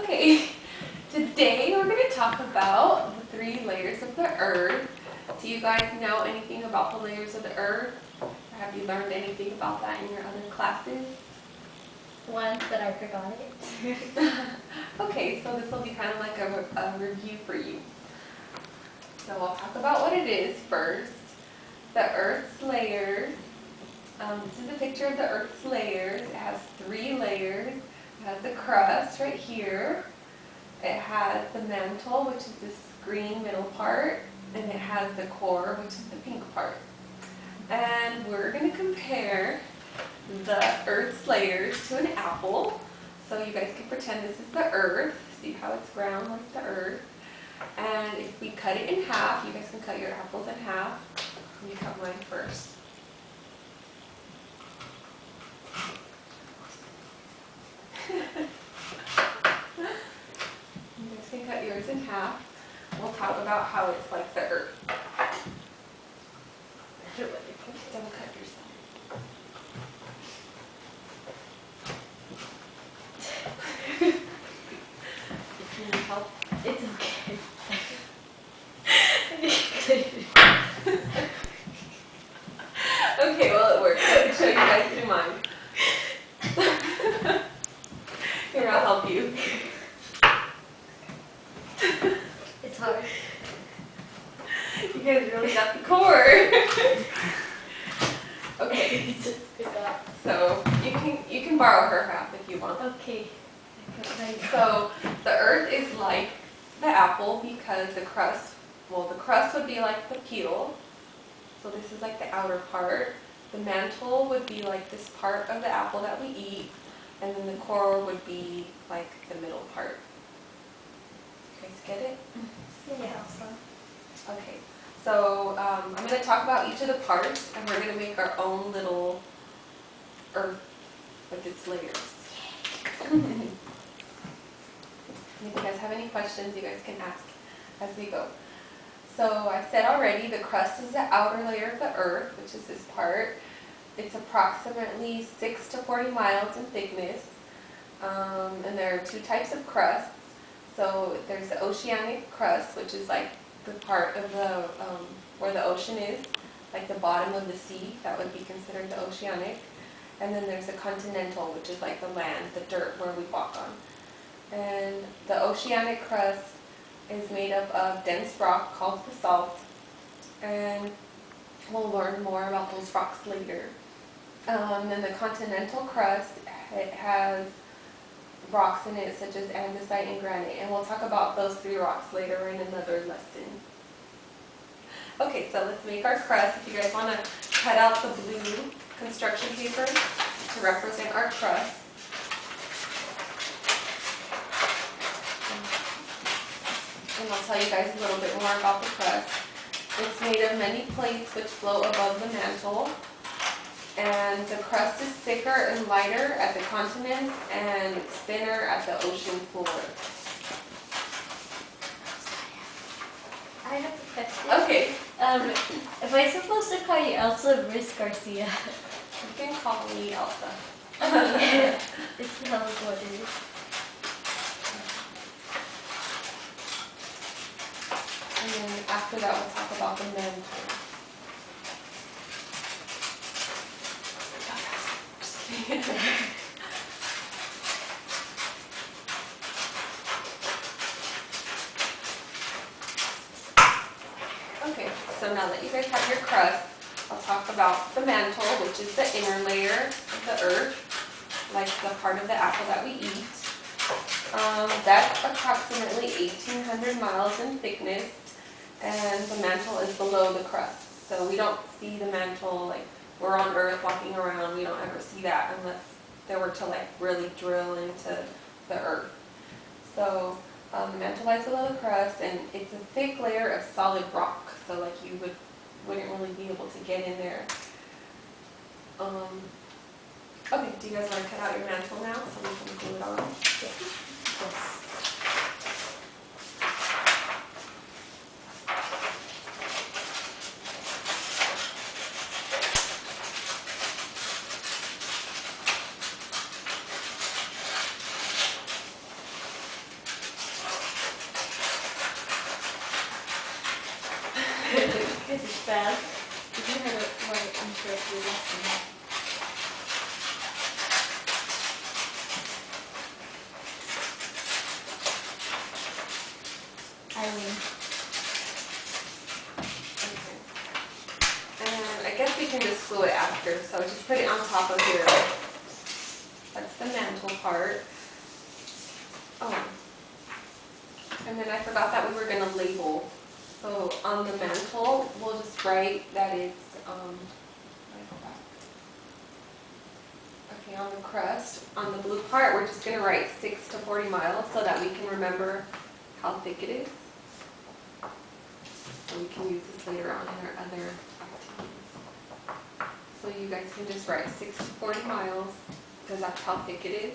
Okay, today we're going to talk about the 3 layers of the earth. Do you guys know anything about the layers of the earth? Or have you learned anything about that in your other classes? Once, but I forgot it. Okay, so this will be kind of like a review for you. So I'll talk about what it is first. The Earth's layers. This is a picture of the Earth's layers. It has 3 layers. It has the crust right here. It has the mantle, which is this green middle part. And it has the core, which is the pink part. And we're going to compare the Earth's layers to an apple. So you guys can pretend this is the Earth. See how it's round like the Earth. And if we cut it in half, you guys can cut your apples in half. Let me cut mine first. You guys can cut yours in half. We'll talk about how it's like the Earth. Don't cut yourself. Can you help? It's okay. Okay, well it worked. I can show you guys through mine. Here, I'll help you. It's hard. You guys really got the core. Okay, Just forgot. so you can borrow her half if you want. Okay. So the Earth is like the apple because the crust would be like the peel. So this is like the outer part. The mantle would be like this part of the apple that we eat, and then the core would be like the middle part. You guys get it? Yeah. Okay. So I'm going to talk about each of the parts, and we're going to make our own little Earth with its layers. If you guys have any questions, you guys can ask as we go. So I said already, the crust is the outer layer of the Earth, which is this part. It's approximately 6 to 40 miles in thickness, and there are 2 types of crusts. So there's the oceanic crust, which is like the part of the where the ocean is, like the bottom of the sea. That would be considered the oceanic. And then there's the continental, which is like the land, the dirt where we walk on. And the oceanic crust is made up of dense rock called basalt, and we'll learn more about those rocks later. Then the continental crust, it has rocks in it such as andesite and granite, and we'll talk about those 3 rocks later in another lesson. Okay, so let's make our crust. If you guys want to cut out the blue construction paper to represent our crust. And I'll tell you guys a little bit more about the crust. It's made of many plates which float above the mantle. And the crust is thicker and lighter at the continents, and it's thinner at the ocean floor. I have a question. Okay. Am I supposed to call you Elsa or Miss Garcia? You can call me Elsa. It's what it is. And then after that, we'll talk about the mantle. Okay, so now that you guys have your crust, I'll talk about the mantle, which is the inner layer of the Earth, like the part of the apple that we eat. That's approximately 1,800 miles in thickness, and the mantle is below the crust. So we don't see the mantle, like we're on Earth walking around, we don't ever see that unless they were to like really drill into the Earth. So the mantle lies below the crust, and it's a thick layer of solid rock. So like you wouldn't really be able to get in there. Okay, do you guys want to cut out your mantle now so we can glue it on? Yes. This is bad. Did you have it right incorrectly lesson? Eileen. Okay. And I guess we can just glue it after, so just put it on top of here. That's the mantle part. Oh. And then I forgot that we were gonna label. So on the mantle, we'll just write that it's, okay, on the crust, on the blue part, we're just gonna write 6 to 40 miles so that we can remember how thick it is. So we can use this later on in our other activities. So you guys can just write 6 to 40 miles because that's how thick it is.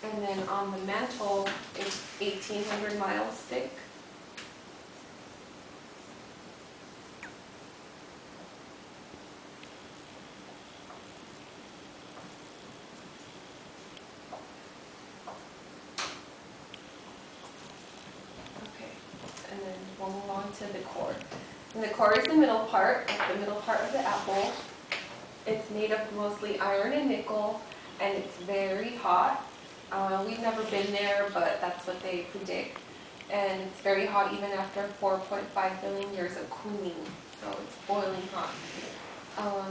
And then on the mantle, it's 1,800 miles thick. Okay, and then we'll move on to the core. And the core is the middle part, like the middle part of the apple. It's made of mostly iron and nickel, and it's very hot. We've never been there, but that's what they predict. And it's very hot even after 4.5 billion years of cooling, so it's boiling hot.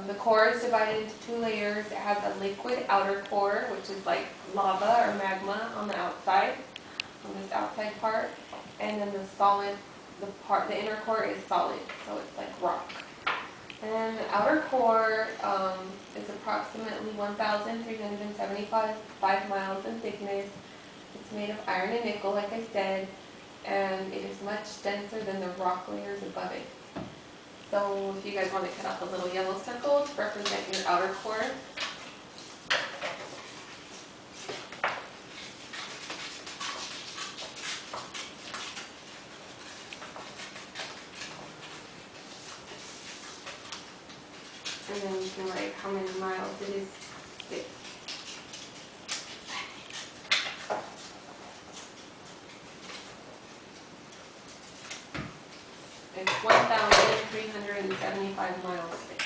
The core is divided into 2 layers. It has a liquid outer core, which is like lava or magma on the outside, on this outside part. And then the solid, the inner core is solid, so it's like rock. And the outer core is approximately 1,375 miles in thickness. It's made of iron and nickel, like I said, and it is much denser than the rock layers above it. So if you guys want to cut out the little yellow circle to represent your outer core. And then you can write how many miles it is thick. It's 1,375 miles thick.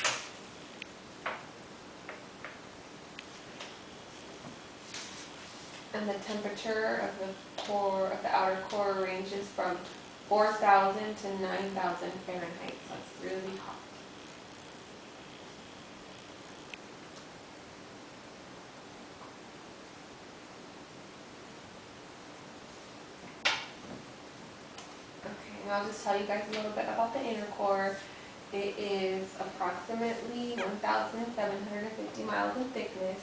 And the temperature of the core, of the outer core, ranges from 4,000 to 9,000 Fahrenheit, so it's really hot. I'll just tell you guys a little bit about the inner core. It is approximately 1,750 miles in thickness,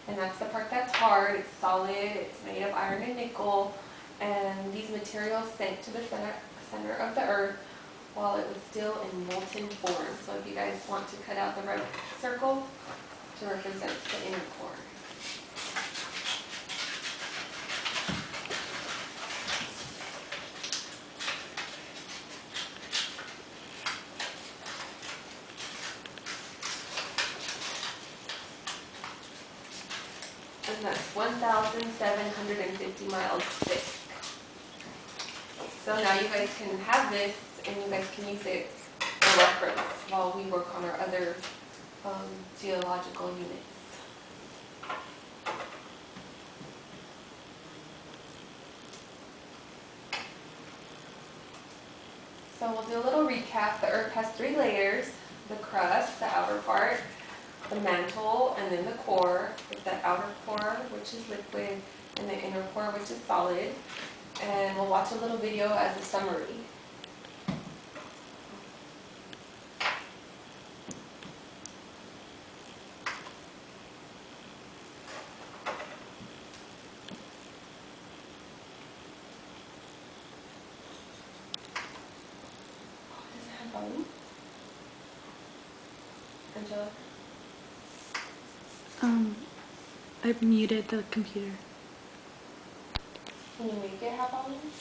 and that's the part that's hard. It's solid, it's made of iron and nickel, and these materials sank to the center of the earth while it was still in molten form. So if you guys want to cut out the red circle to represent the inner core. And that's 1,750 miles thick. So now you guys can have this, and you guys can use it for reference while we work on our other geological units. So we'll do a little recap. The Earth has 3 layers: the crust, the outer part, the mantle, and then the core, with the outer core, which is liquid, and the inner core, which is solid. And we'll watch a little video as a summary. Does it have volume? Angela? I muted the computer. Can you make it have volume?